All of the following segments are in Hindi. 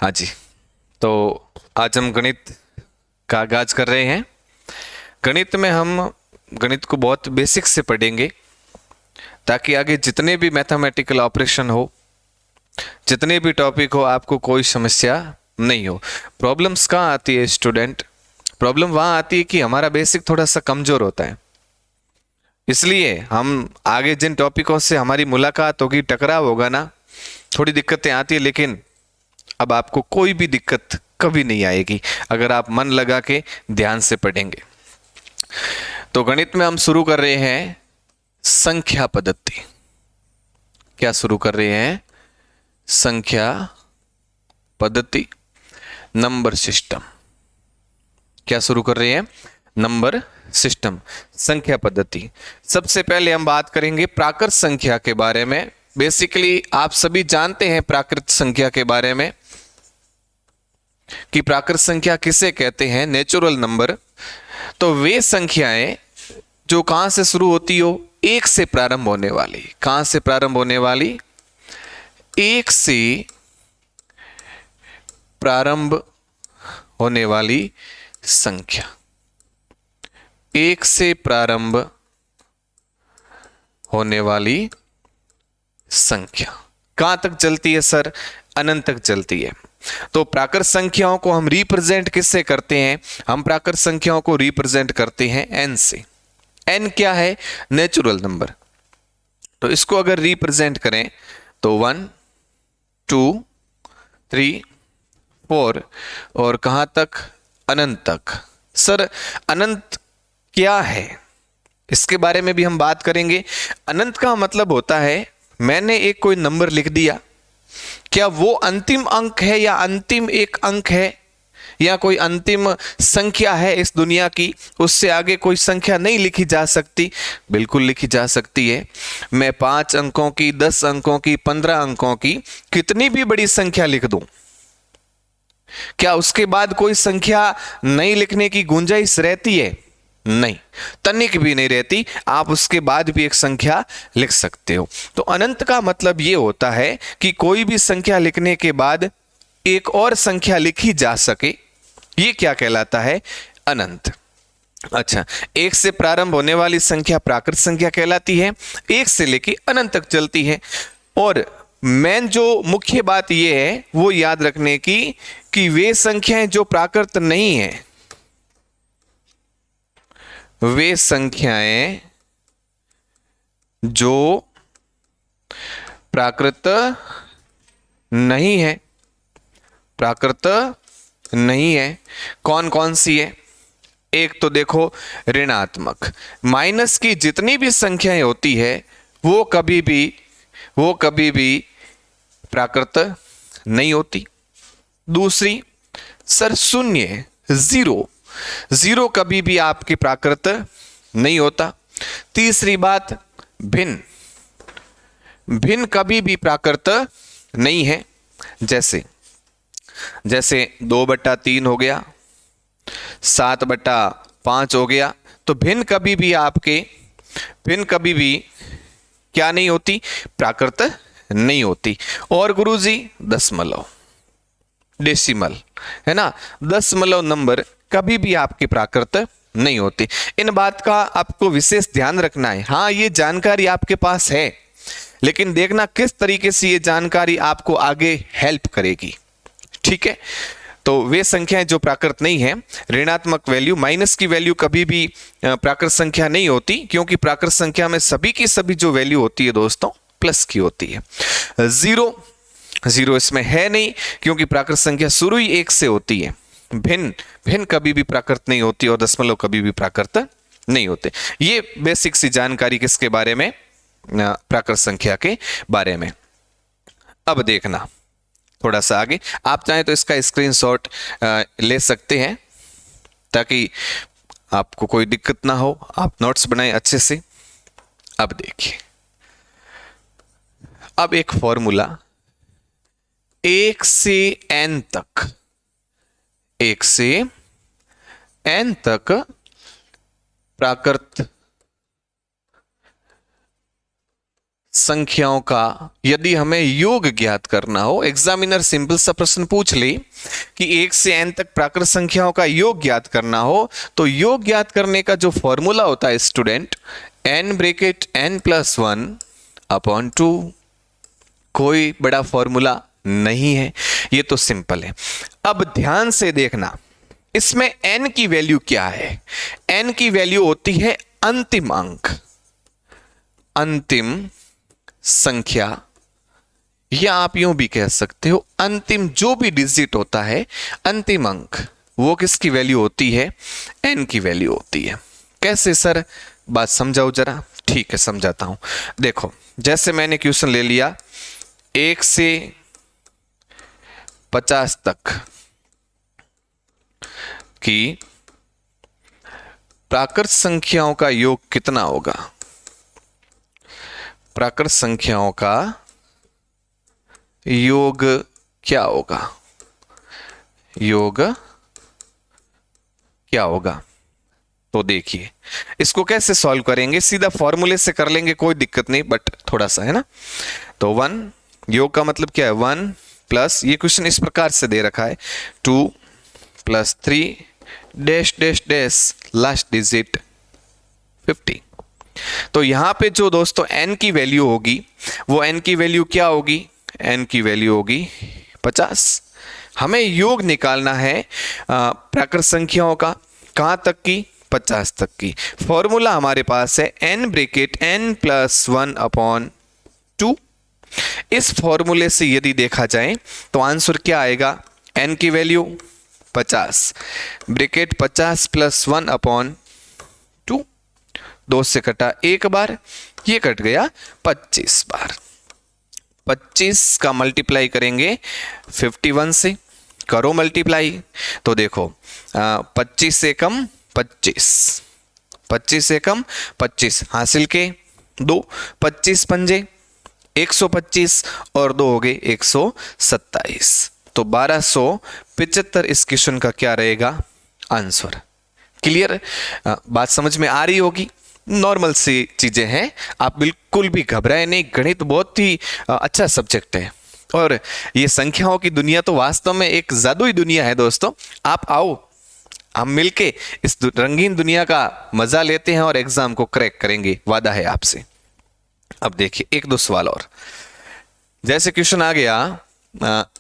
हाँ जी। तो आज हम गणित का आगाज कर रहे हैं। गणित में हम गणित को बहुत बेसिक से पढ़ेंगे ताकि आगे जितने भी मैथमेटिकल ऑपरेशन हो, जितने भी टॉपिक हो, आपको कोई समस्या नहीं हो। प्रॉब्लम्स कहाँ आती है स्टूडेंट? प्रॉब्लम वहाँ आती है कि हमारा बेसिक थोड़ा सा कमजोर होता है। इसलिए हम आगे जिन टॉपिकों से हमारी मुलाकात होगी, टकराव होगा ना, थोड़ी दिक्कतें आती है, लेकिन अब आपको कोई भी दिक्कत कभी नहीं आएगी अगर आप मन लगा के ध्यान से पढ़ेंगे। तो गणित में हम शुरू कर रहे हैं संख्या पद्धति। क्या शुरू कर रहे हैं? संख्या पद्धति, नंबर सिस्टम। क्या शुरू कर रहे हैं? नंबर सिस्टम, संख्या पद्धति। सबसे पहले हम बात करेंगे प्राकृत संख्या के बारे में। बेसिकली आप सभी जानते हैं प्राकृत संख्या के बारे में कि प्राकृत संख्या किसे कहते हैं? Natural number. तो वे संख्याएं जो कहां से शुरू होती हो? एक से प्रारंभ होने वाली। कहां से प्रारंभ होने वाली? एक से प्रारंभ होने वाली संख्या। एक से प्रारंभ होने वाली संख्या कहां तक चलती है सर? अनंत तक चलती है। तो प्राकृत संख्याओं को हम रिप्रेजेंट किससे करते हैं? हम प्राकृत संख्याओं को रिप्रेजेंट करते हैं एन से। एन क्या है? Natural number. तो इसको अगर रिप्रेजेंट करें तो 1 2 3 4 और कहां तक? अनंत तक। सर अनंत क्या है, इसके बारे में भी हम बात करेंगे। अनंत का मतलब होता है मैंने एक कोई नंबर लिख दिया, क्या वो अंतिम अंक है या अंतिम एक अंक है या कोई अंतिम संख्या है इस दुनिया की? उससे आगे कोई संख्या नहीं लिखी जा सकती? बिल्कुल लिखी जा सकती है। मैं 5 अंकों की, 10 अंकों की, 15 अंकों की कितनी भी बड़ी संख्या लिख दूं, क्या उसके बाद कोई संख्या नहीं लिखने की गुंजाइश रहती है? नहीं, तनिक भी नहीं रहती। आप उसके बाद भी एक संख्या लिख सकते हो। तो अनंत का मतलब यह होता है कि कोई भी संख्या लिखने के बाद एक और संख्या लिखी जा सके, ये क्या कहलाता है? अनंत। अच्छा, एक से प्रारंभ होने वाली संख्या प्राकृत संख्या कहलाती है, एक से लेके अनंत तक चलती है। और मेन जो मुख्य बात यह है वो याद रखने की कि वे संख्याएं जो प्राकृत नहीं है, वे संख्याएं जो प्राकृत नहीं है, प्राकृत नहीं है, कौन कौन सी है? एक तो देखो ऋणात्मक, माइनस की जितनी भी संख्याएं होती है वो कभी भी प्राकृत नहीं होती। दूसरी सर शून्य, जीरो, जीरो कभी भी आपके प्राकृत नहीं होता। तीसरी बात भिन्न, भिन्न कभी भी प्राकृत नहीं है। जैसे 2/3 हो गया, 7/5 हो गया। तो भिन्न कभी भी क्या नहीं होती? प्राकृत नहीं होती। और गुरुजी दशमलव, डेसिमल, है ना, दशमलव नंबर कभी भी आपके प्राकृत नहीं होते। इन बात का आपको विशेष ध्यान रखना है। हाँ, ये जानकारी आपके पास है, लेकिन देखना किस तरीके से ये जानकारी आपको आगे हेल्प करेगी। ठीक है? तो वे संख्याएं जो प्राकृत नहीं है, ऋणात्मक वैल्यू, माइनस की वैल्यू कभी भी प्राकृत संख्या नहीं होती, क्योंकि प्राकृत संख्या में सभी की सभी जो वैल्यू होती है दोस्तों प्लस की होती है। जीरो इसमें है नहीं, क्योंकि प्राकृत संख्या शुरू ही 1 से होती है। भिन्न कभी भी प्राकृत नहीं होती और दशमलव कभी भी प्राकृत नहीं होते। ये बेसिक सी जानकारी किसके बारे में? प्राकृत संख्या के बारे में। अब देखना थोड़ा सा आगे, आप चाहें तो इसका स्क्रीनशॉट ले सकते हैं ताकि आपको कोई दिक्कत ना हो, आप नोट्स बनाएं अच्छे से। अब देखिए, अब एक फॉर्मूला 1 से n तक, 1 से n तक प्राकृत संख्याओं का यदि हमें योग ज्ञात करना हो, एग्जामिनर सिंपल सा प्रश्न पूछ ले कि 1 से n तक प्राकृत संख्याओं का योग ज्ञात करना हो, तो योग ज्ञात करने का जो फॉर्मूला होता है स्टूडेंट, n ब्रैकेट n+1/2। कोई बड़ा फॉर्मूला नहीं है, ये तो सिंपल है। अब ध्यान से देखना, इसमें n की वैल्यू क्या है? n की वैल्यू होती है अंतिम अंक, अंतिम संख्या, या आप यूं भी कह सकते हो अंतिम जो भी डिजिट होता है, अंतिम अंक, वो किसकी वैल्यू होती है? n की वैल्यू होती है। कैसे सर, बात समझाओ जरा। ठीक है, समझाता हूं। देखो, जैसे मैंने क्वेश्चन ले लिया 1 से 50 तक की प्राकृत संख्याओं का योग कितना होगा? प्राकृत संख्याओं का योग क्या होगा? योग क्या होगा? तो देखिए, इसको कैसे सॉल्व करेंगे, सीधा फॉर्मूले से कर लेंगे, कोई दिक्कत नहीं, बट थोड़ा सा है ना। तो 1, योग का मतलब क्या है? 1 प्लस, ये क्वेश्चन इस प्रकार से दे रखा है, 2 + 3 dash dash dash last digit 50। तो यहां पे जो दोस्तों n की वैल्यू होगी, वो n की वैल्यू क्या होगी? n की वैल्यू होगी 50। हमें योग निकालना है प्राकृत संख्याओं का, कहां तक की? 50 तक की। फॉर्मूला हमारे पास है n ब्रैकेट n+1/2। इस फॉर्मूले से यदि देखा जाए तो आंसर क्या आएगा? n की वैल्यू 50, ब्रैकेट 50 + 1/2, 2 से कटा 1 बार, ये कट गया 25 बार। 25 का मल्टीप्लाई करेंगे 51 से, करो मल्टीप्लाई, तो देखो 25 से कम 25, 25 से कम 25 हासिल के 2, 25 पंजे 125 और 2 हो गए 127। तो 1275 इस क्वेश्चन का क्या रहेगा? आंसर। क्लियर? बात समझ में आ रही होगी। नॉर्मल सी चीजें हैं, आप बिल्कुल भी घबराए नहीं। गणित बहुत ही अच्छा सब्जेक्ट है, और ये संख्याओं की दुनिया तो वास्तव में एक जादुई दुनिया है दोस्तों। आप आओ, हम मिलके इस रंगीन दुनिया का मजा लेते हैं और एग्जाम को क्रैक करेंगे, वादा है आपसे। अब देखिए 1-2 सवाल और। जैसे क्वेश्चन आ गया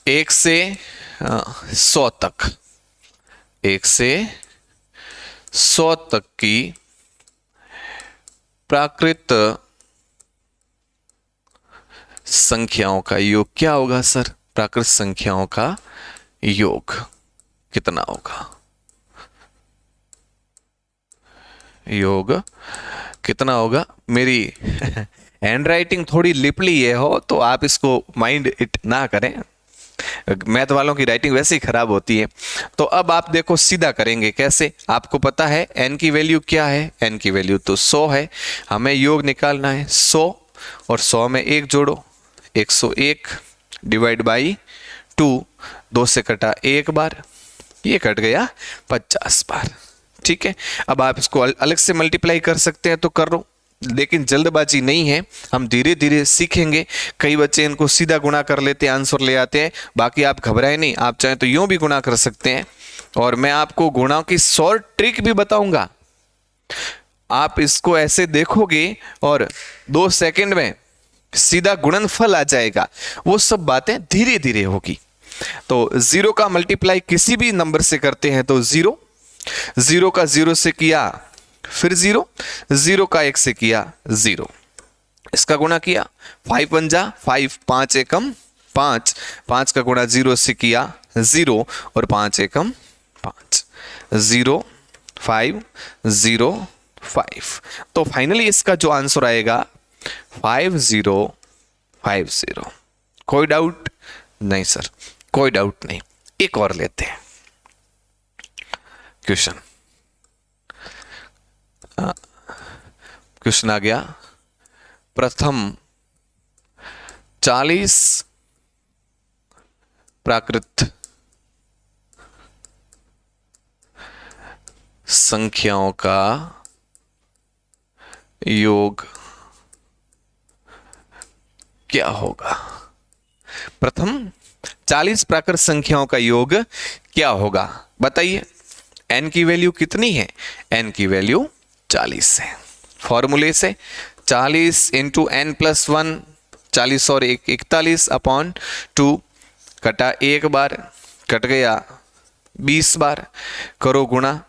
1 से 100 तक, 1 से 100 तक की प्राकृत संख्याओं का योग क्या होगा सर? प्राकृत संख्याओं का योग कितना होगा? योग कितना होगा? मेरी हैंड राइटिंग थोड़ी लिपली है हो, तो आप इसको माइंड इट ना करें, मैथ वालों की राइटिंग वैसे ही खराब होती है। तो अब आप देखो, सीधा करेंगे कैसे? आपको पता है n की वैल्यू क्या है? n की वैल्यू तो 100 है। हमें योग निकालना है 100, और 100 में 1 जोड़ो, 101 डिवाइड बाई 2, 2 से कटा 1 बार, ये कट गया 50 बार। ठीक है, अब आप इसको अलग से मल्टीप्लाई कर सकते हैं तो कर लो, लेकिन जल्दबाजी नहीं है, हम धीरे धीरे सीखेंगे। कई बच्चे इनको सीधा गुणा कर लेते हैं, आंसर ले आते हैं। बाकी आप घबराए नहीं, आप चाहें तो यूं भी गुणा कर सकते हैं, और मैं आपको गुणा की शॉर्ट ट्रिक भी बताऊंगा। आप इसको ऐसे देखोगे और 2 सेकंड में सीधा गुणनफल आ जाएगा। वो सब बातें धीरे धीरे होगी। तो 0 का मल्टीप्लाई किसी भी नंबर से करते हैं तो 0, 0 का 0 से किया फिर 0, 0 का 1 से किया 0, इसका गुणा किया 5 × 5, 5 एकम 5, 5 का गुणा 0 से किया 0, और 5 एकम 5, 0 5 0 5। तो फाइनली इसका जो आंसर आएगा 5050। कोई डाउट नहीं सर? कोई डाउट नहीं। एक और लेते हैं क्वेश्चन। क्वेश्चन आ गया, प्रथम 40 प्राकृत संख्याओं का योग क्या होगा? प्रथम 40 प्राकृत संख्याओं का योग क्या होगा बताइए। n की वैल्यू कितनी है? n की वैल्यू 40 है। फॉर्मूले से 40 इंटू n प्लस 1, 40 और 1 41 अपॉन 2, कटा एक बार, कट गया 20 बार, करो गुणा।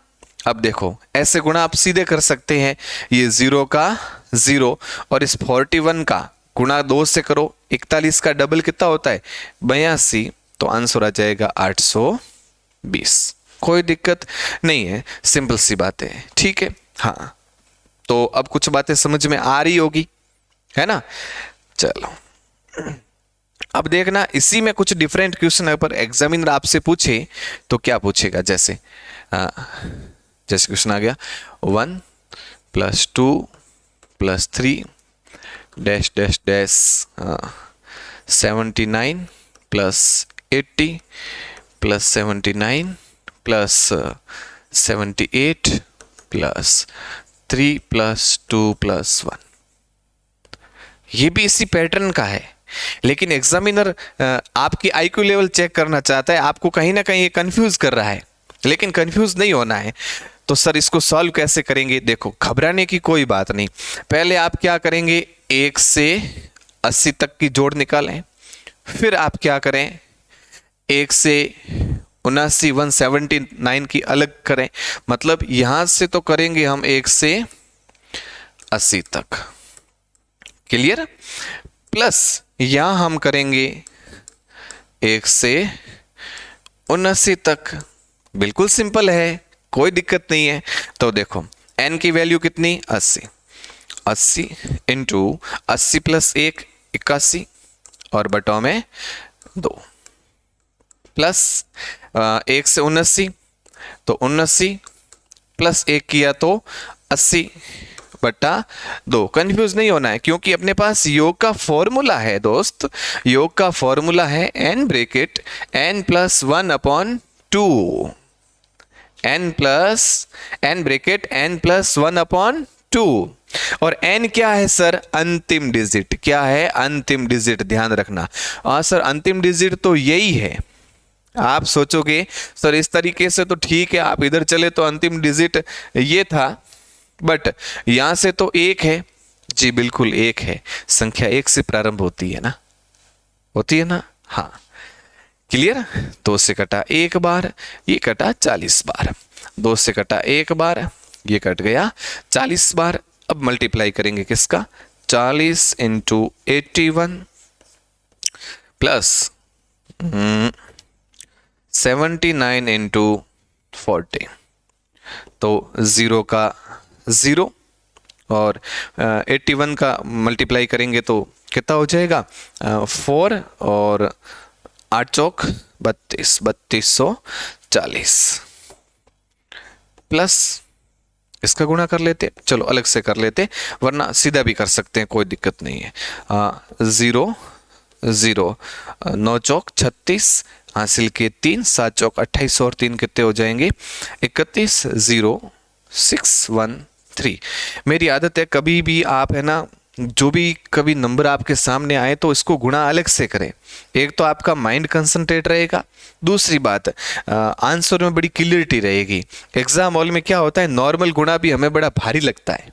अब देखो ऐसे गुणा आप सीधे कर सकते हैं, ये 0 का 0 और इस 41 का गुणा 2 से करो। 41 का डबल कितना होता है? 82, तो आंसर आ जाएगा 820। कोई दिक्कत नहीं है, सिंपल सी बात है, ठीक है। हाँ, तो अब कुछ बातें समझ में आ रही होगी, है ना। चलो अब देखना, इसी में कुछ डिफरेंट क्वेश्चन पर एग्जामिनर आपसे पूछे तो क्या पूछेगा। जैसे जैसे क्वेश्चन आ गया 1 + 2 + 3 डैश डैश डैश 79 + 80 + 79 + 78 + 3 + 2 + 1। ये भी इसी पैटर्न का है, लेकिन एग्जामिनर आपकी आईक्यू लेवल चेक करना चाहता है, आपको कहीं ना कहीं ये कंफ्यूज कर रहा है, लेकिन कंफ्यूज नहीं होना है। तो सर इसको सॉल्व कैसे करेंगे? देखो घबराने की कोई बात नहीं। पहले आप क्या करेंगे, 1 से 80 तक की जोड़ निकालें। फिर आप क्या करें, 1 से 79 179 की अलग करें। मतलब यहां से तो करेंगे हम 1 से 80 तक, क्लियर। प्लस यहां हम करेंगे 1 से 79 तक। बिल्कुल सिंपल है, कोई दिक्कत नहीं है। तो देखो n की वैल्यू कितनी? 80। 80 इंटू 80 + 1 81 और बटों में 2 प्लस 1 से 79, तो 79 + 1 किया तो 80/2। कंफ्यूज नहीं होना है, क्योंकि अपने पास योग का फॉर्मूला है दोस्त। योग का फॉर्मूला है n bracket n + 1/2, n bracket n + 1/2। और n क्या है सर? अंतिम डिजिट। क्या है? अंतिम डिजिट। ध्यान रखना। सर अंतिम डिजिट तो यही है। आप सोचोगे सर इस तरीके से तो ठीक है, आप इधर चले तो अंतिम डिजिट ये था, बट यहां से तो 1 है। जी बिल्कुल 1 है, संख्या 1 से प्रारंभ होती है ना, होती है ना। हाँ क्लियर। 2 से कटा 1 बार, ये कटा 40 बार। 2 से कटा 1 बार, ये कट गया 40 बार। अब मल्टीप्लाई करेंगे किसका? 40 इंटू 81 प्लस 79 इंटू 40, तो 0 का 0 और 81 का मल्टीप्लाई करेंगे तो कितना हो जाएगा? 4 और 8 चौक 32, 3240 प्लस इसका गुणा कर लेते। चलो अलग से कर लेते, वरना सीधा भी कर सकते हैं, कोई दिक्कत नहीं है। 0 0 9 चौक 36, हासिल के 3, 7 चौक 28 और 3 कितने हो जाएंगे? 31 0 6 1 3। मेरी आदत है कभी भी आप है ना, जो भी कभी नंबर आपके सामने आए तो इसको गुणा अलग से करें। एक तो आपका माइंड कंसंट्रेट रहेगा, दूसरी बात आंसर में बड़ी क्लियरिटी रहेगी। एग्जाम हॉल में क्या होता है, नॉर्मल गुणा भी हमें बड़ा भारी लगता है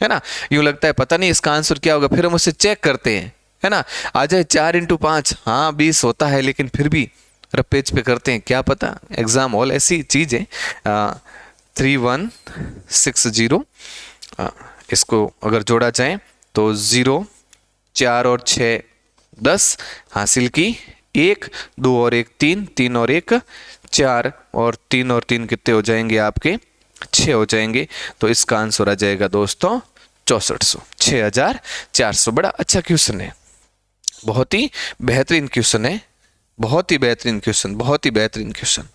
ना। यूं लगता है पता नहीं इसका आंसर क्या होगा, फिर हम उसे चेक करते हैं, है ना। आ जाए 4 इंटू 5, हाँ 20 होता है, लेकिन फिर भी रफ पेज पे करते हैं, क्या पता। एग्जाम हॉल ऐसी चीज है। 3160, इसको अगर जोड़ा जाए तो 0 4 और 6 10, हासिल की 1 2 और 1 3, 3 और 1 4 और 3 और 3 कितने हो जाएंगे आपके? 6 हो जाएंगे। तो इसका आंसर आ जाएगा दोस्तों 6400, 6400। बड़ा अच्छा क्वेश्चन है, बहुत ही बेहतरीन क्वेश्चन है, बहुत ही बेहतरीन क्वेश्चन, बहुत ही बेहतरीन क्वेश्चन।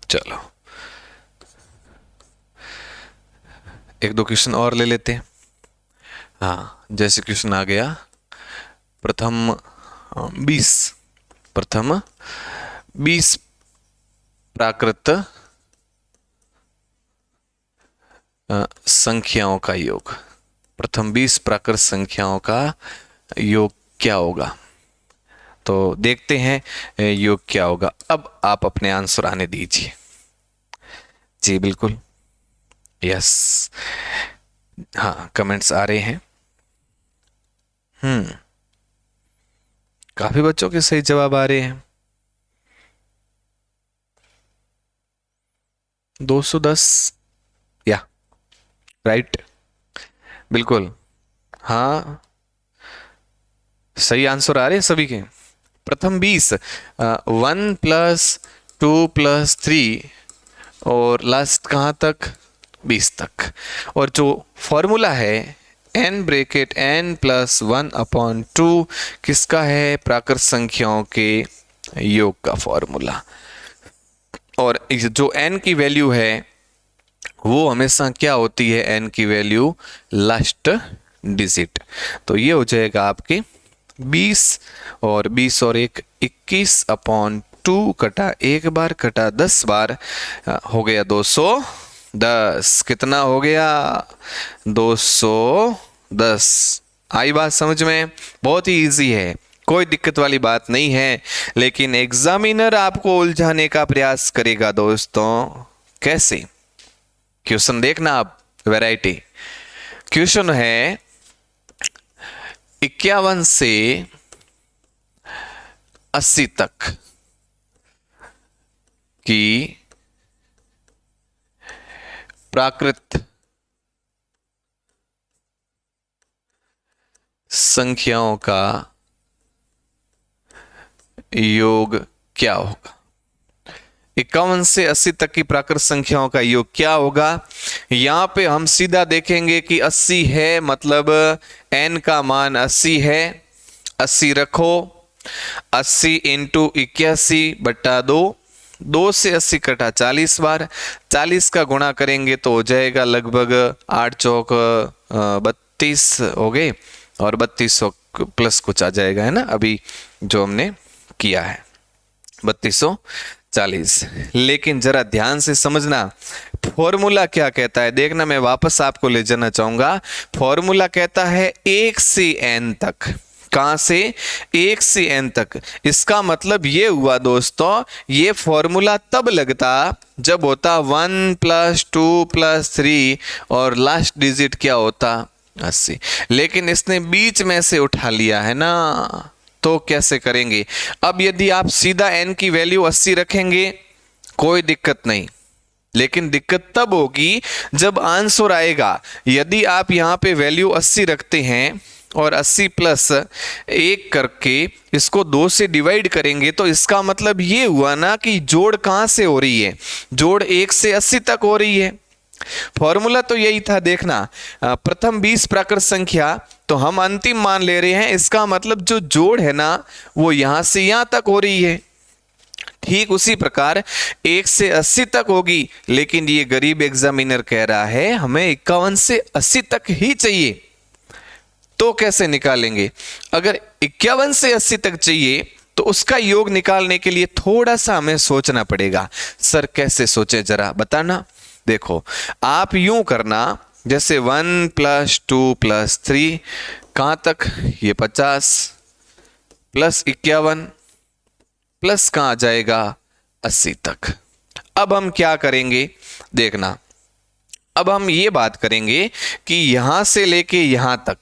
चलो एक दो क्वेश्चन और ले लेते हैं। हाँ जैसे क्वेश्चन आ गया, प्रथम 20 प्राकृत संख्याओं का योग, प्रथम 20 प्राकृत संख्याओं का योग क्या होगा। तो देखते हैं योग क्या होगा। अब आप अपने आंसर आने दीजिए। जी बिल्कुल, यस, हाँ कमेंट्स आ रहे हैं। काफी बच्चों के सही जवाब आ रहे हैं। 210 या राइट, बिल्कुल, हाँ सही आंसर आ रहे हैं सभी के। प्रथम 20, 1 + 2 + 3 और लास्ट कहाँ तक, 20 तक। और जो फॉर्मूला है n(n+1/2) किसका है, प्राकृत संख्याओं के योग का फॉर्मूला। और जो n की वैल्यू है वो हमेशा क्या होती है, n की वैल्यू लास्ट डिजिट। तो ये हो जाएगा आपके 20 और 1 21/2 कटा 1 बार कटा 10 बार हो गया 210। कितना हो गया, 210। आई बात समझ में, बहुत ही इजी है, कोई दिक्कत वाली बात नहीं है। लेकिन एग्जामिनर आपको उलझाने का प्रयास करेगा दोस्तों। कैसे, क्वेश्चन देखना आप, वैरायटी क्वेश्चन है 51 से 80 तक की प्राकृत संख्याओं का योग क्या होगा। 51 से 80 तक की प्राकृत संख्याओं का योग क्या होगा। यहां पे हम सीधा देखेंगे कि 80 है, मतलब n का मान 80 है, 80 रखो, 80 × 81/2, 2 से 80 कटा 40 बार, 40 का गुणा करेंगे तो हो जाएगा लगभग 8 चौक 32 हो गए, और 3200 प्लस कुछ आ जाएगा, है ना, अभी जो हमने किया है 3240। लेकिन जरा ध्यान से समझना फॉर्मूला क्या कहता है, देखना मैं वापस आपको ले जाना चाहूंगा। फॉर्मूला कहता है 1 से n तक। कहां से, 1 से n तक। इसका मतलब ये हुआ दोस्तों, ये फॉर्मूला तब लगता जब होता 1 + 2 + 3 और लास्ट डिजिट क्या होता 80। लेकिन इसने बीच में से उठा लिया है ना, तो कैसे करेंगे। अब यदि आप सीधा n की वैल्यू 80 रखेंगे कोई दिक्कत नहीं, लेकिन दिक्कत तब होगी जब आंसर आएगा। यदि आप यहाँ पे वैल्यू 80 रखते हैं और 80 + 1 करके इसको 2 से डिवाइड करेंगे, तो इसका मतलब ये हुआ ना कि जोड़ कहाँ से हो रही है, जोड़ 1 से 80 तक हो रही है। फॉर्मूला तो यही था, देखना प्रथम 20 प्राकृत संख्या, तो हम अंतिम मान ले रहे हैं, इसका मतलब जो जोड़ है ना वो यहां से यहां तक हो रही है। ठीक उसी प्रकार 1 से 80 तक होगी, लेकिन ये गरीब एग्जामिनर कह रहा है हमें 51 से 80 तक ही चाहिए। तो कैसे निकालेंगे, अगर 51 से 80 तक चाहिए तो उसका योग निकालने के लिए थोड़ा सा हमें सोचना पड़ेगा। सर कैसे सोचे जरा बताना। देखो आप यूं करना, जैसे 1 + 2 + 3 कहां तक, ये 50 + 51 प्लस कहां आ जाएगा 80 तक। अब हम क्या करेंगे देखना, अब हम ये बात करेंगे कि यहां से लेके यहां तक,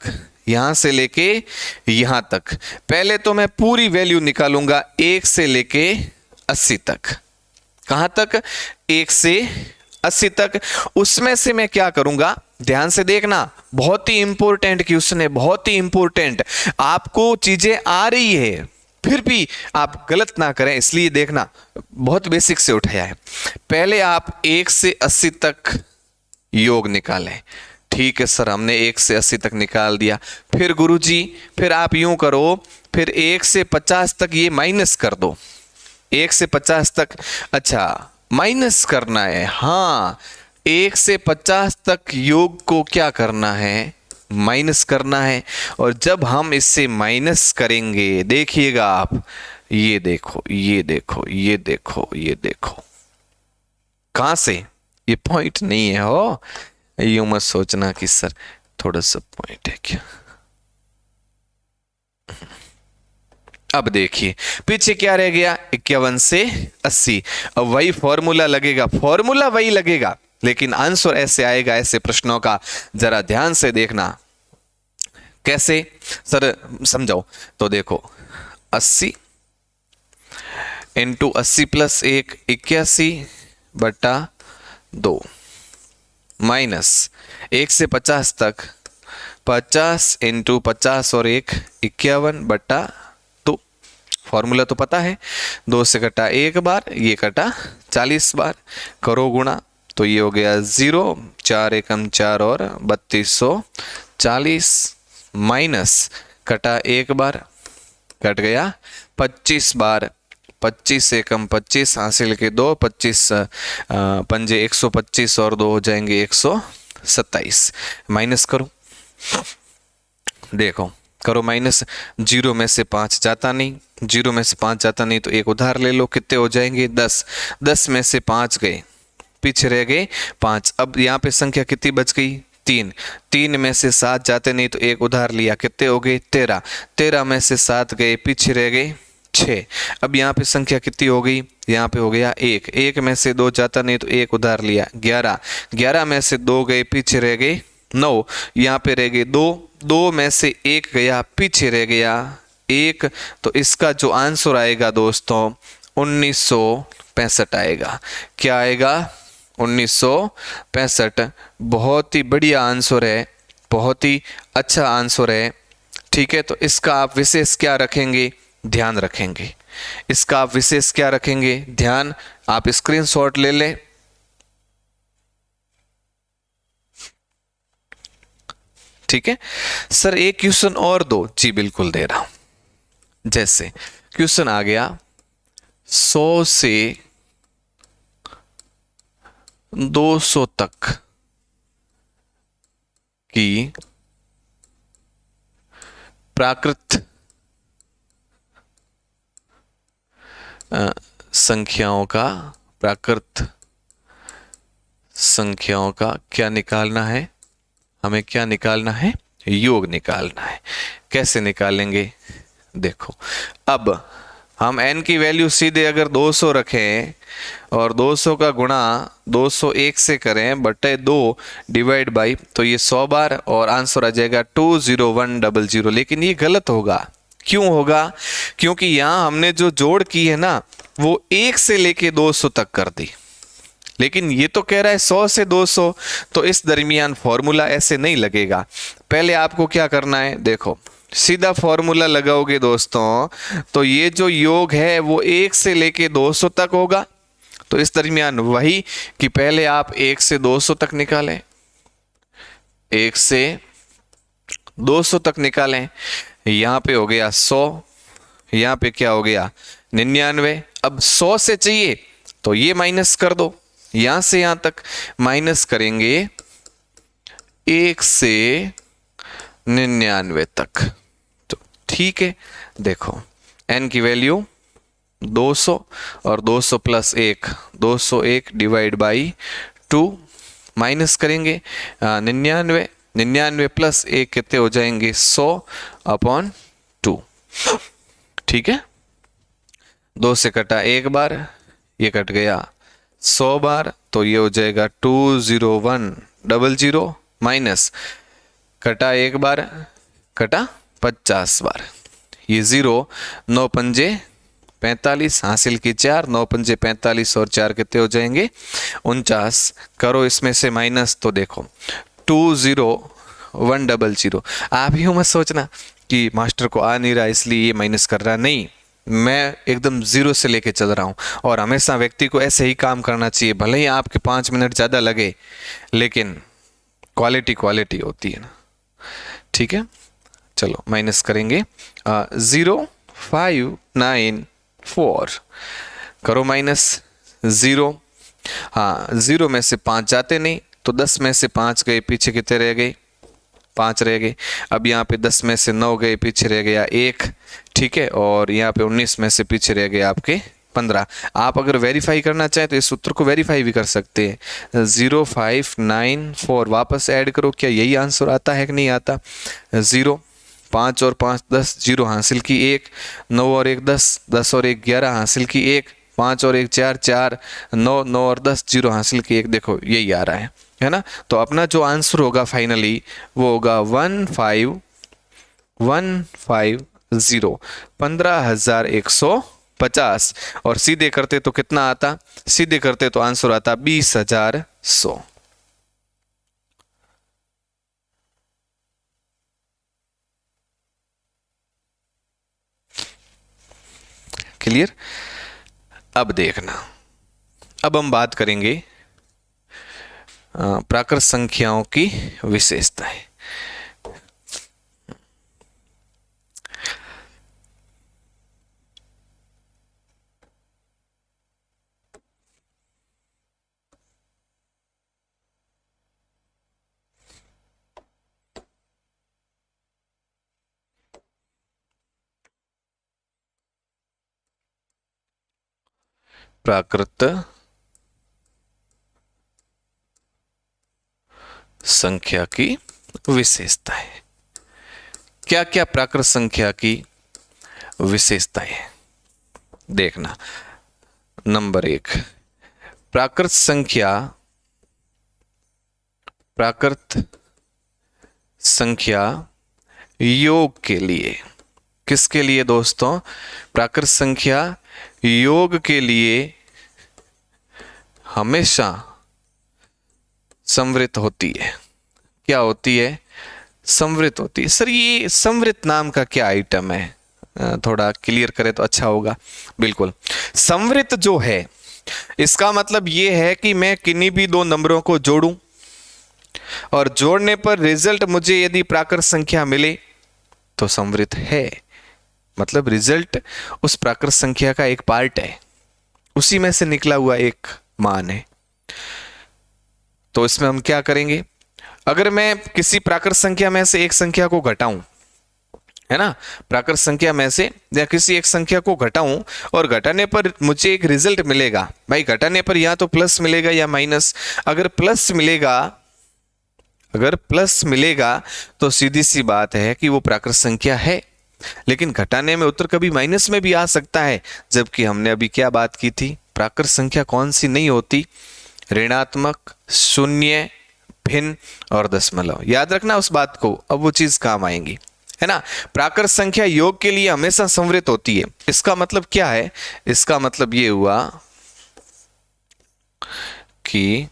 यहां से लेके यहां तक, पहले तो मैं पूरी वैल्यू निकालूंगा 1 से लेके 80 तक। कहां तक, 1 से 80 तक। उसमें से मैं क्या करूंगा, ध्यान से देखना, बहुत ही इंपॉर्टेंट क्वेश्चन है, बहुत ही इंपॉर्टेंट। आपको चीजें आ रही है फिर भी आप गलत ना करें, इसलिए देखना बहुत बेसिक से उठाया है। पहले आप 1 से 80 तक योग निकालें। ठीक है सर, हमने 1 से 80 तक निकाल दिया। फिर गुरुजी, फिर आप यूं करो, फिर 1 से 50 तक ये माइनस कर दो। 1 से 50 तक, अच्छा माइनस करना है, हाँ 1 से 50 तक योग को क्या करना है, माइनस करना है। और जब हम इससे माइनस करेंगे, देखिएगा आप, ये देखो ये देखो ये देखो ये देखो, कहां से? ये पॉइंट नहीं है हो, यूं मत सोचना कि सर थोड़ा सा पॉइंट है क्या। अब देखिए पीछे क्या रह गया, 51 से 80। अब वही फॉर्मूला लगेगा, फॉर्मूला वही लगेगा, लेकिन आंसर ऐसे आएगा ऐसे प्रश्नों का। जरा ध्यान से देखना कैसे सर, समझाओ तो। देखो 80 इंटू 80 प्लस 1 81/2 माइनस 1 से 50 तक 50 इंटू 50 और 1 51/2। फॉर्मूला तो पता है, 2 से कटा 1 बार, ये कटा 40 बार, करो गुणा तो ये हो गया 0, 4 एकम 4 और 3240 माइनस कटा 1 बार, कट गया 25 बार, 25 एकम 25 हासिल के 2, 25 पंजे 125 और 2 हो जाएंगे 127। माइनस करो, देखो करो माइनस, 0 में से 5 जाता नहीं, 0 में से 5 जाता नहीं तो एक उधार ले लो, कितने हो जाएंगे 10, 10 में से 5 गए, पीछे रह गए 5। अब यहाँ पे संख्या कितनी बच गई 3, 3 में से 7 जाते नहीं तो एक उधार लिया, कितने हो गए 13, 13 में से 7 गए, पीछे रह गए 6। अब यहाँ पे संख्या कितनी हो गई, यहाँ पे हो गया 1, 1 में से 2 जाता नहीं तो एक उधार लिया 11, 11 में से 2 गए, पीछे रह गए 9, यहाँ पे रह गए 2, 2 में से 1 गया, पीछे रह गया 1। तो इसका जो आंसर आएगा दोस्तों 1965 आएगा। क्या आएगा 1965। बहुत ही बढ़िया आंसर है, बहुत ही अच्छा आंसर है। ठीक है, तो इसका आप विशेष क्या रखेंगे, ध्यान रखेंगे। इसका आप विशेष क्या रखेंगे, ध्यान। आप स्क्रीनशॉट ले लें। ठीक है सर, एक क्वेश्चन और दो। जी बिल्कुल दे रहा हूं। जैसे क्वेश्चन आ गया 100 से 200 तक की प्राकृत संख्याओं का, प्राकृत संख्याओं का क्या निकालना है, हमें क्या निकालना है, योग निकालना है। कैसे निकालेंगे, देखो अब हम n की वैल्यू सीधे अगर 200 रखें और 200 का गुणा 201 से करें बटे 2 डिवाइड बाई, तो ये 100 बार और आंसर आ जाएगा 20100। लेकिन ये गलत होगा। क्यों होगा, क्योंकि यहां हमने जो जोड़ की है ना वो 1 से लेके 200 तक कर दी, लेकिन ये तो कह रहा है 100 से 200, तो इस दरमियान फॉर्मूला ऐसे नहीं लगेगा। पहले आपको क्या करना है, देखो सीधा फॉर्मूला लगाओगे दोस्तों, तो ये जो योग है वो 1 से लेके 200 तक होगा। तो इस दरमियान वही कि पहले आप 1 से 200 तक निकालें, 1 से 200 तक निकालें। यहां पे हो गया 100, यहां पे क्या हो गया 99। अब 100 से चाहिए तो ये माइनस कर दो, यहां से यहां तक माइनस करेंगे 1 से 99 तक। तो ठीक है, देखो n की वैल्यू 200 और 200 प्लस 1 201 डिवाइड बाई 2, माइनस करेंगे 99, 99 प्लस 1 कितने हो जाएंगे 100/2। ठीक है, 2 से कटा 1 बार, ये कट गया 100 बार, तो ये हो जाएगा 20100 माइनस कटा 1 बार, कटा 50 बार, ये 0, 9 पंजे 45 हासिल की 4, 9 पंजे 45 और 4 कितने हो जाएंगे 49। करो इसमें से माइनस, तो देखो 20100। आप ही मत सोचना कि मास्टर को आ नहीं रहा इसलिए ये माइनस कर रहा, नहीं, मैं एकदम 0 से लेके चल रहा हूँ। और हमेशा व्यक्ति को ऐसे ही काम करना चाहिए, भले ही आपके 5 मिनट ज़्यादा लगे, लेकिन क्वालिटी होती है ना। ठीक है, चलो माइनस करेंगे 0594, करो माइनस 0। हाँ, 0 में से 5 जाते नहीं तो 10 में से 5 गए, पीछे कितने रह गए 5 रह गए। अब यहाँ पे 10 में से 9 गए, पीछे रह गया 1। ठीक है, और यहाँ पे 19 में से पीछे रह गए आपके 15। आप अगर वेरीफाई करना चाहें तो इस सूत्र को वेरीफाई भी कर सकते हैं। 0594 वापस ऐड करो, क्या यही आंसर आता है कि नहीं आता? 0, 5 और 5 10, 0 हासिल की 1, 9 और 1 10, 10 और 1 11 हासिल की 1, 5 और 1 4 4, 9 9 और 10, 0 हासिल की 1। देखो यही आ रहा है ना? तो अपना जो आंसर होगा फाइनली वो होगा 15150, 15,150। और सीधे करते तो कितना आता? सीधे करते तो आंसर आता 20,100। क्लियर? अब देखना, अब हम बात करेंगे प्राकृत संख्याओं की विशेषताएं। प्राकृत संख्या की विशेषताएं। क्या क्या प्राकृत संख्या की विशेषताएं हैं? देखना, नंबर 1, प्राकृत संख्या योग के लिए। किसके लिए दोस्तों? प्राकृत संख्या योग के लिए हमेशा संवृत होती है। क्या होती है? संवृत होती है। सर ये संवृत नाम का क्या आइटम है? थोड़ा क्लियर करें तो अच्छा होगा। बिल्कुल, संवृत जो है इसका मतलब ये है कि मैं किन्हीं भी दो नंबरों को जोड़ूं और जोड़ने पर रिजल्ट मुझे यदि प्राकृत संख्या मिले तो संवृत है। मतलब रिजल्ट उस प्राकृत संख्या का एक पार्ट है, उसी में से निकला हुआ एक मान है। तो इसमें हम क्या करेंगे? अगर मैं किसी प्राकृत संख्या में से एक संख्या को घटाऊं, है ना, प्राकृत संख्या में से या किसी एक संख्या को घटाऊं और घटाने पर मुझे एक रिजल्ट मिलेगा। भाई घटाने पर या तो प्लस मिलेगा या माइनस। अगर प्लस मिलेगा तो सीधी सी बात है कि वो प्राकृत संख्या है। लेकिन घटाने में उत्तर कभी माइनस में भी आ सकता है, जबकि हमने अभी क्या बात की थी? प्राकृत संख्या कौन सी नहीं होती? ऋणात्मक, शून्य, भिन्न और दशमलव। याद रखना उस बात को, अब वो चीज काम आएंगी, है ना। प्राकृत संख्या योग के लिए हमेशा संवृत होती है। इसका मतलब क्या है? इसका मतलब ये हुआ कि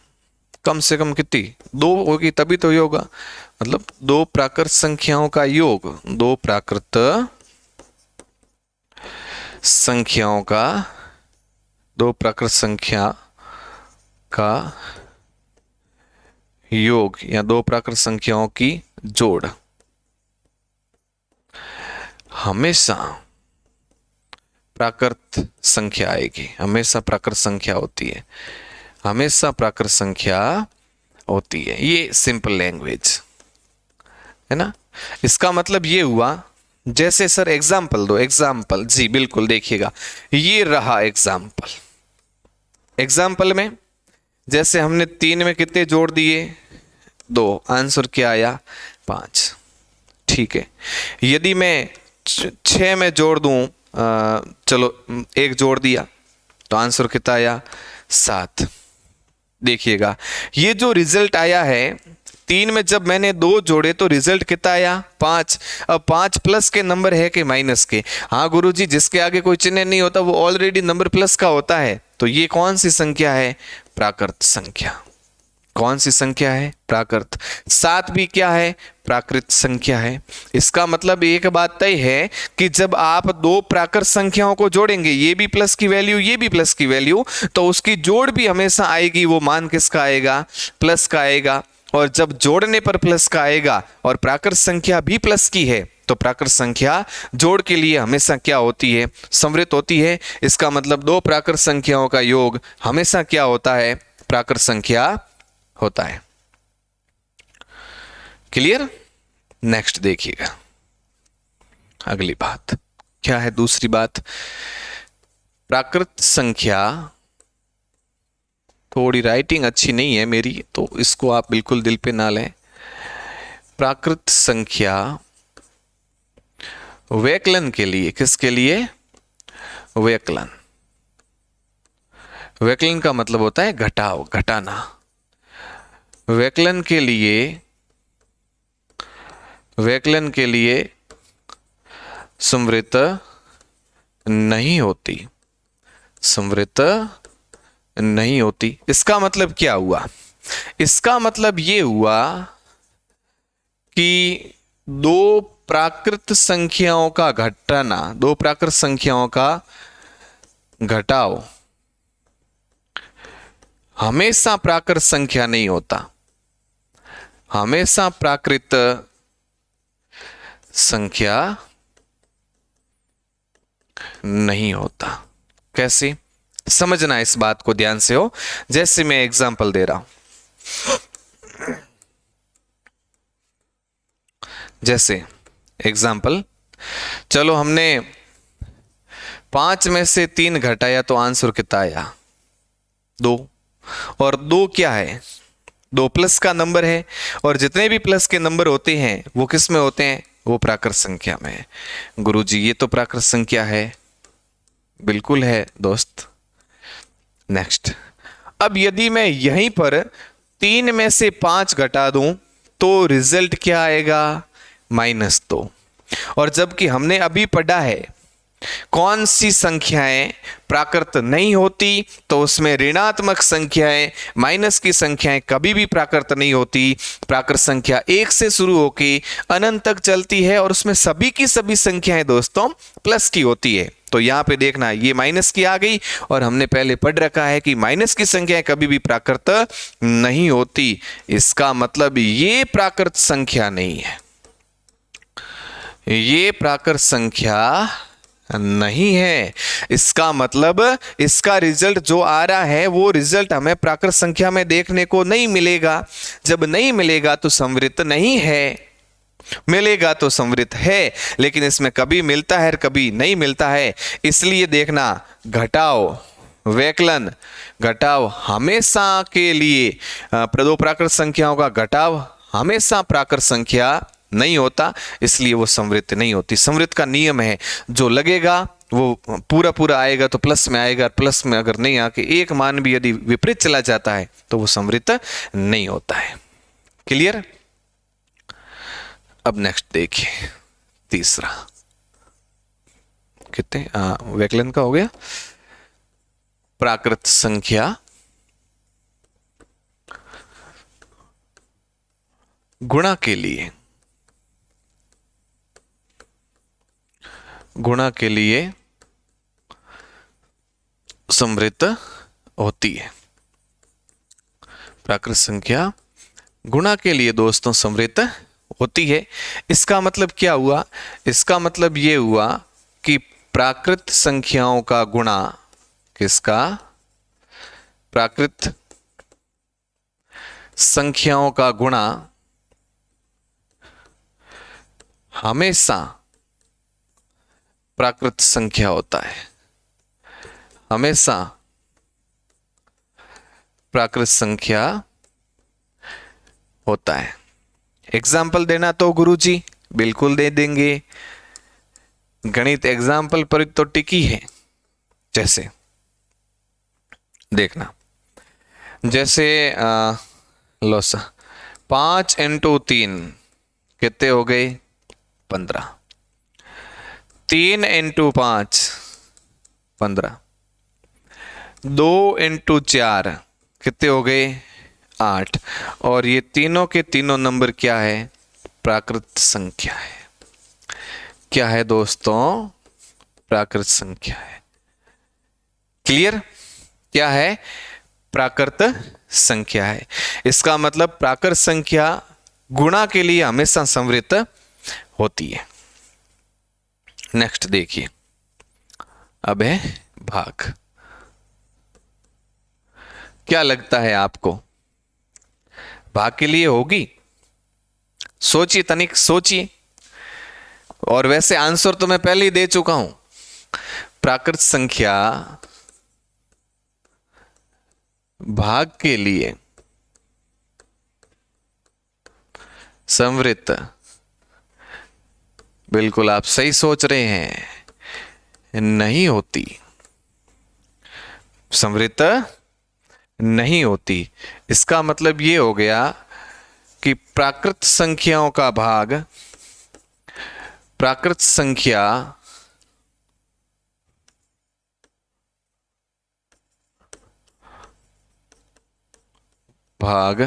कम से कम कितनी? 2 होगी तभी तो योग होगा। मतलब दो प्राकृत संख्याओं का योग, दो प्राकृत संख्या का योग या दो प्राकृत संख्याओं की जोड़ हमेशा प्राकृत संख्या आएगी। हमेशा प्राकृत संख्या होती है, हमेशा प्राकृत संख्या होती है। ये सिंपल लैंग्वेज है ना। इसका मतलब ये हुआ, जैसे सर एग्जाम्पल दो। एग्जाम्पल, जी बिल्कुल, देखिएगा ये रहा एग्जाम्पल में जैसे हमने 3 में कितने जोड़ दिए? 2। आंसर क्या आया? 5। ठीक है। यदि मैं 6 में जोड़ दूं, चलो 1 जोड़ दिया तो आंसर कितना आया? 7। देखिएगा ये जो रिजल्ट आया है, 3 में जब मैंने 2 जोड़े तो रिजल्ट कितना आया? 5। अब 5 प्लस के नंबर है कि माइनस के? हाँ गुरुजी, जिसके आगे कोई चिन्ह नहीं होता वो ऑलरेडी नंबर प्लस का होता है। तो ये कौन सी संख्या है? प्राकृत संख्या। कौन सी संख्या है? प्राकृत। 7 भी क्या है? प्राकृत संख्या है। इसका मतलब एक बात तय है कि जब आप दो प्राकृत संख्याओं को जोड़ेंगे, ये भी प्लस की वैल्यू, ये भी प्लस की वैल्यू, तो उसकी जोड़ भी हमेशा आएगी। वो मान किसका आएगा? प्लस का आएगा। और जब जोड़ने पर प्लस का आएगा और प्राकृत संख्या भी प्लस की है तो प्राकृत संख्या जोड़ के लिए हमेशा क्या होती है? संवृत होती है। इसका मतलब दो प्राकृत संख्याओं का योग हमेशा क्या होता है? प्राकृत संख्या होता है। क्लियर? नेक्स्ट देखिएगा, अगली बात क्या है? दूसरी बात, प्राकृत संख्या, थोड़ी राइटिंग अच्छी नहीं है मेरी तो इसको आप बिल्कुल दिल पे ना लें। प्राकृत संख्या व्यकलन के लिए, किसके लिए? व्यकलन। व्यकलन का मतलब होता है घटाव, घटाना। व्यकलन के लिए संवृत्त नहीं होती, संवृत्त नहीं होती। इसका मतलब क्या हुआ? इसका मतलब ये हुआ कि दो प्राकृत संख्याओं का घटाना, दो प्राकृत संख्याओं का घटाव हमेशा प्राकृत संख्या नहीं होता, हमेशा प्राकृत संख्या नहीं होता। कैसे समझना इस बात को ध्यान से हो, जैसे मैं एग्जांपल दे रहा हूं। जैसे एग्जांपल, चलो हमने 5 में से 3 घटाया तो आंसर कितना आया? 2। और 2 क्या है? 2 प्लस का नंबर है, और जितने भी प्लस के नंबर होते हैं वो किस में होते हैं? वो प्राकृत संख्या में है। गुरुजी ये तो प्राकृत संख्या है। बिल्कुल है दोस्त। नेक्स्ट, अब यदि मैं यहीं पर 3 में से 5 घटा दूं तो रिजल्ट क्या आएगा? -2। और जबकि हमने अभी पढ़ा है कौन सी संख्याएं प्राकृत नहीं होती, तो उसमें ऋणात्मक संख्याएं, माइनस की संख्याएं कभी भी प्राकृत नहीं होती। प्राकृत संख्या 1 से शुरू होकर अनंत तक चलती है, और उसमें सभी की सभी संख्याएं दोस्तों प्लस की होती है। तो यहां पे देखना, ये माइनस की आ गई, और हमने पहले पढ़ रखा है कि माइनस की संख्याएं कभी भी प्राकृत नहीं होती। इसका मतलब ये प्राकृत संख्या नहीं है, ये प्राकृत संख्या नहीं है। इसका मतलब इसका रिजल्ट जो आ रहा है वो रिजल्ट हमें प्राकृत संख्या में देखने को नहीं मिलेगा। जब नहीं मिलेगा तो संवृत्त नहीं है, मिलेगा तो संवृत्त है, लेकिन इसमें कभी मिलता है कभी नहीं मिलता है। इसलिए देखना, घटाव, व्यकलन, घटाव हमेशा के लिए दो प्राकृत संख्याओं का घटाव हमेशा प्राकृत संख्या नहीं होता, इसलिए वो संवृत्त नहीं होती। संवृत्त का नियम है, जो लगेगा वो पूरा पूरा आएगा तो प्लस में आएगा, प्लस में अगर नहीं आके एक मान भी यदि विपरीत चला जाता है तो वो संवृत्त नहीं होता है। क्लियर? अब नेक्स्ट देखिए, तीसरा कितने व्यकलन का हो गया। प्राकृत संख्या गुणा के लिए, गुणा के लिए संवृत्त होती है। प्राकृत संख्या गुणा के लिए दोस्तों संवृत्त होती है। इसका मतलब क्या हुआ? इसका मतलब यह हुआ कि प्राकृत संख्याओं का गुणा, किसका? प्राकृत संख्याओं का गुणा हमेशा प्राकृत संख्या होता है, हमेशा प्राकृत संख्या होता है। एग्जाम्पल देना तो गुरुजी बिल्कुल दे देंगे, गणित एग्जाम्पल पर तो टिकी है। जैसे देखना, जैसे लो सा 5 × 3 कितने हो गए? 15। 3 × 5 15। 2 × 4 कितने हो गए? 8। और ये तीनों के तीनों नंबर क्या है? प्राकृत संख्या है। क्या है दोस्तों? प्राकृत संख्या है। क्लियर? क्या है? प्राकृत संख्या है। इसका मतलब प्राकृत संख्या गुणा के लिए हमेशा संवृत्त होती है। नेक्स्ट देखिए, अब है भाग। क्या लगता है आपको भाग के लिए होगी? सोचिए, तनिक सोचिए। और वैसे आंसर तो मैं पहले ही दे चुका हूं। प्राकृत संख्या भाग के लिए संवृत्त, बिल्कुल आप सही सोच रहे हैं, नहीं होती, संवृत्त नहीं होती। इसका मतलब ये हो गया कि प्राकृत संख्याओं का भाग, प्राकृत संख्या भाग,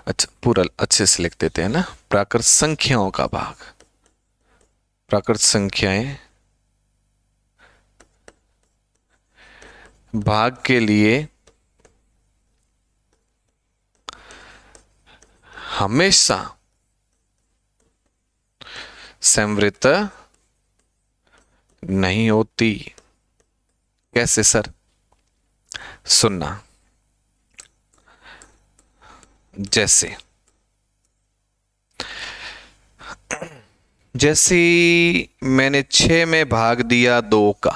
अच्छा पूरा अच्छे से लिख देते हैं ना, प्राकृत संख्याओं का भाग, प्राकृत संख्याएं भाग के लिए हमेशा संवृत्त नहीं होती। कैसे सर? सुनना, जैसे मैंने 6 में भाग दिया 2 का,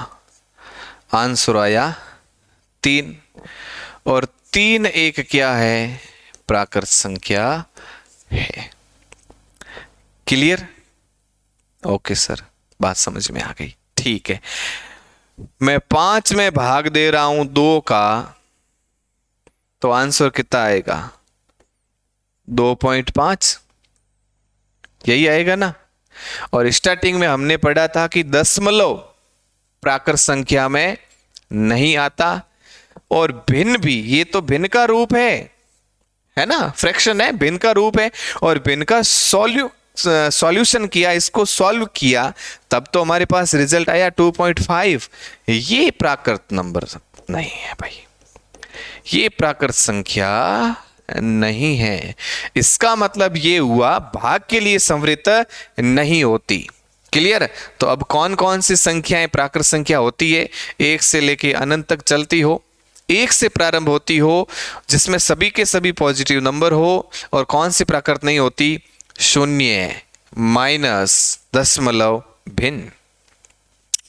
आंसर आया 3, और 3 एक क्या है? प्राकृत संख्या है। क्लियर? ओके सर, बात समझ में आ गई। ठीक है, मैं 5 में भाग दे रहा हूं 2 का, तो आंसर कितना आएगा? 2.5, यही आएगा ना। और स्टार्टिंग में हमने पढ़ा था कि दशमलव प्राकृत संख्या में नहीं आता, और भिन्न भी, ये तो भिन्न का रूप है ना, फ्रैक्शन है, भिन्न का रूप है, और भिन्न का सॉल्यूशन किया, इसको सॉल्व किया, तब तो हमारे पास रिजल्ट आया 2.5। ये प्राकृत नंबर नहीं है भाई, ये प्राकृत संख्या नहीं है। इसका मतलब ये हुआ भाग के लिए संवृत्त नहीं होती। क्लियर? तो अब कौन कौन सी संख्याएं प्राकृत संख्या होती है? 1 से लेके अनंत तक चलती हो, 1 से प्रारंभ होती हो, जिसमें सभी के सभी पॉजिटिव नंबर हो, और कौन सी प्राकृत नहीं होती? 0, माइनस, दशमलव, भिन्न।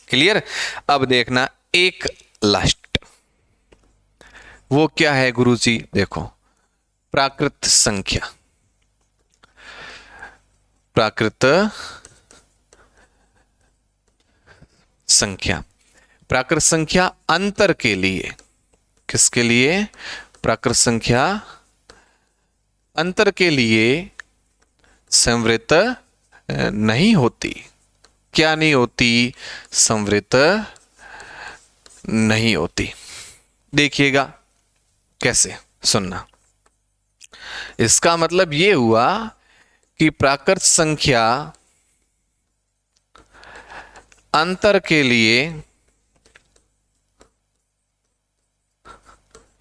क्लियर? अब देखना एक लास्ट, वो क्या है गुरुजी? देखो, प्राकृत संख्या, प्राकृत संख्या, प्राकृत संख्या अंतर के लिए, किसके लिए? प्राकृत संख्या अंतर के लिए संवृत्त नहीं होती। क्या नहीं होती? संवृत्त नहीं होती। देखिएगा कैसे, सुनना। इसका मतलब ये हुआ कि प्राकृत संख्या अंतर के लिए,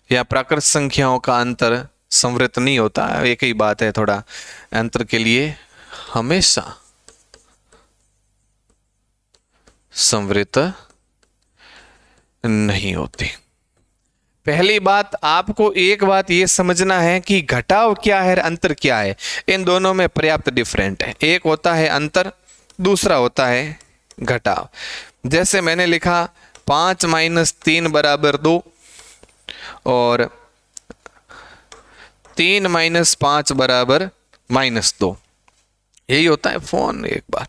या प्राकृत संख्याओं का अंतर संवृत्त नहीं होता, एक ही बात है, थोड़ा अंतर के लिए हमेशा संवृत्त नहीं होती। पहली बात, आपको एक बात ये समझना है कि घटाव क्या है, अंतर क्या है। इन दोनों में पर्याप्त डिफरेंट है। एक होता है अंतर, दूसरा होता है घटाव। जैसे मैंने लिखा 5 - 3 = 2, और 3 - 5 = -2, यही होता है। फोन एक बार,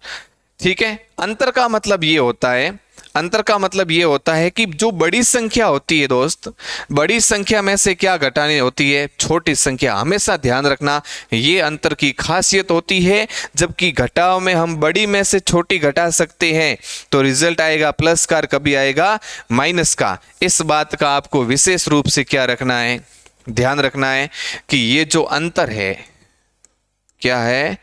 ठीक है। अंतर का मतलब ये होता है, अंतर का मतलब ये होता है कि जो बड़ी संख्या होती है दोस्त, बड़ी संख्या में से क्या घटानी होती है? छोटी संख्या। हमेशा ध्यान रखना, ये अंतर की खासियत होती है। जबकि घटाव में हम बड़ी में से छोटी घटा सकते हैं, तो रिजल्ट आएगा प्लस का, कभी आएगा माइनस का। इस बात का आपको विशेष रूप से क्या रखना है, ध्यान रखना है कि ये जो अंतर है, क्या है?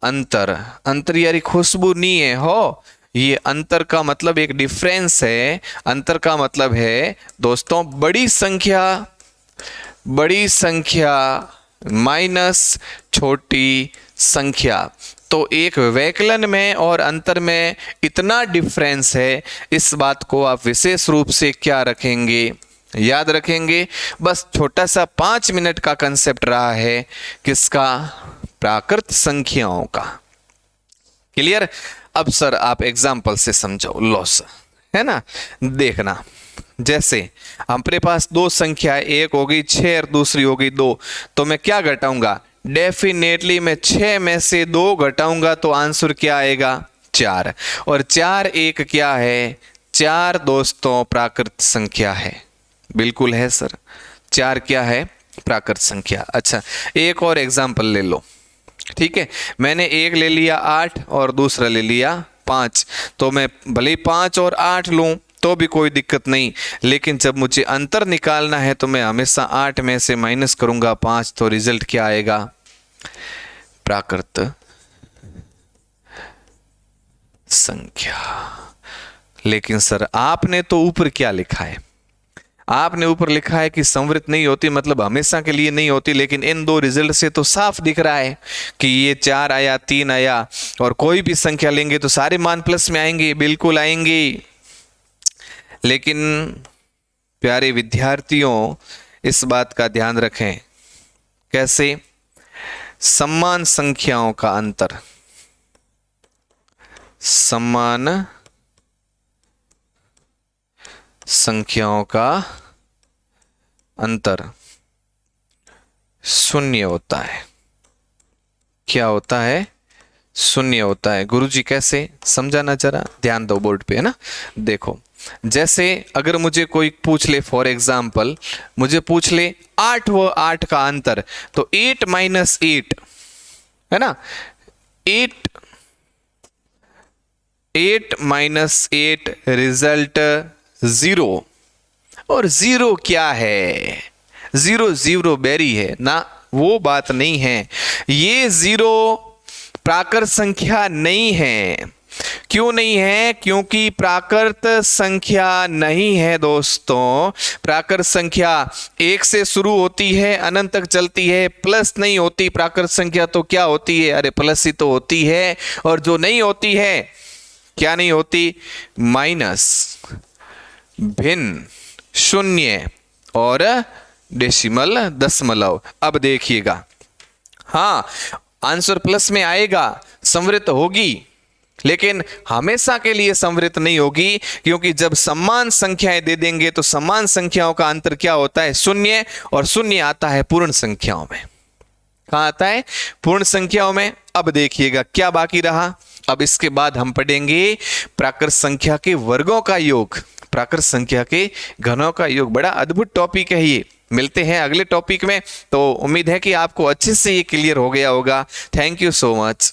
अंतर। अंतर यानी खुशबू नहीं है हो, ये अंतर का मतलब एक डिफरेंस है। अंतर का मतलब है दोस्तों बड़ी संख्या माइनस छोटी संख्या। तो एक वैकलन में और अंतर में इतना डिफरेंस है, इस बात को आप विशेष रूप से क्या रखेंगे, याद रखेंगे। बस छोटा सा 5 मिनट का कंसेप्ट रहा है, किसका? प्राकृत संख्याओं का। क्लियर? अब सर आप एग्जाम्पल से समझाओ। लॉस है ना, देखना। जैसे हमारे पास दो संख्या है, एक होगी 6 और दूसरी होगी 2, तो मैं क्या घटाऊंगा? डेफिनेटली मैं 6 में से 2 घटाऊंगा तो आंसर क्या आएगा? 4। और 4 एक क्या है? 4 दोस्तों प्राकृत संख्या है। बिल्कुल है सर, 4 क्या है? प्राकृत संख्या। अच्छा, एक और एग्जाम्पल ले लो। ठीक है, मैंने एक ले लिया 8 और दूसरा ले लिया 5, तो मैं भले ही 5 और 8 लूं तो भी कोई दिक्कत नहीं, लेकिन जब मुझे अंतर निकालना है तो मैं हमेशा 8 में से माइनस करूंगा 5, तो रिजल्ट क्या आएगा? प्राकृत संख्या। लेकिन सर आपने तो ऊपर क्या लिखा है? आपने ऊपर लिखा है कि संवृत नहीं होती, मतलब हमेशा के लिए नहीं होती, लेकिन इन दो रिजल्ट से तो साफ दिख रहा है कि ये 4 आया, 3 आया, और कोई भी संख्या लेंगे तो सारे मान प्लस में आएंगे, बिल्कुल आएंगे। लेकिन प्यारे विद्यार्थियों, इस बात का ध्यान रखें। कैसे? समान संख्याओं का अंतर, समान संख्याओं का अंतर शून्य होता है। क्या होता है? शून्य होता है। गुरुजी कैसे? समझाना जरा, ध्यान दो बोर्ड पे, है ना। देखो, जैसे अगर मुझे कोई पूछ ले, फॉर एग्जाम्पल मुझे पूछ ले 8 व 8 का अंतर, तो 8 माइनस 8 है ना, 8 माइनस 8 रिजल्ट 0। और 0 क्या है? 0 0 बेरी है ना, वो बात नहीं है। ये 0 प्राकृत संख्या नहीं है। क्यों नहीं है? क्योंकि प्राकृत संख्या नहीं है दोस्तों। प्राकृत संख्या 1 से शुरू होती है, अनंत तक चलती है, प्लस नहीं होती। प्राकृत संख्या तो क्या होती है? अरे प्लस ही तो होती है। और जो नहीं होती है, क्या नहीं होती? माइनस, भिन्न, शून्य और डेसिमल, दशमलव। अब देखिएगा, हाँ आंसर प्लस में आएगा, संवृत होगी, लेकिन हमेशा के लिए संवृत नहीं होगी, क्योंकि जब समान संख्याएं दे देंगे तो समान संख्याओं का अंतर क्या होता है? शून्य। और शून्य आता है पूर्ण संख्याओं में। कहाँ आता है? पूर्ण संख्याओं में। अब देखिएगा क्या बाकी रहा। अब इसके बाद हम पढ़ेंगे प्राकृत संख्या के वर्गों का योग, प्राकृत संख्या के घनों का योग। बड़ा अद्भुत टॉपिक है ये। मिलते हैं अगले टॉपिक में। तो उम्मीद है कि आपको अच्छे से ये क्लियर हो गया होगा। Thank you so much.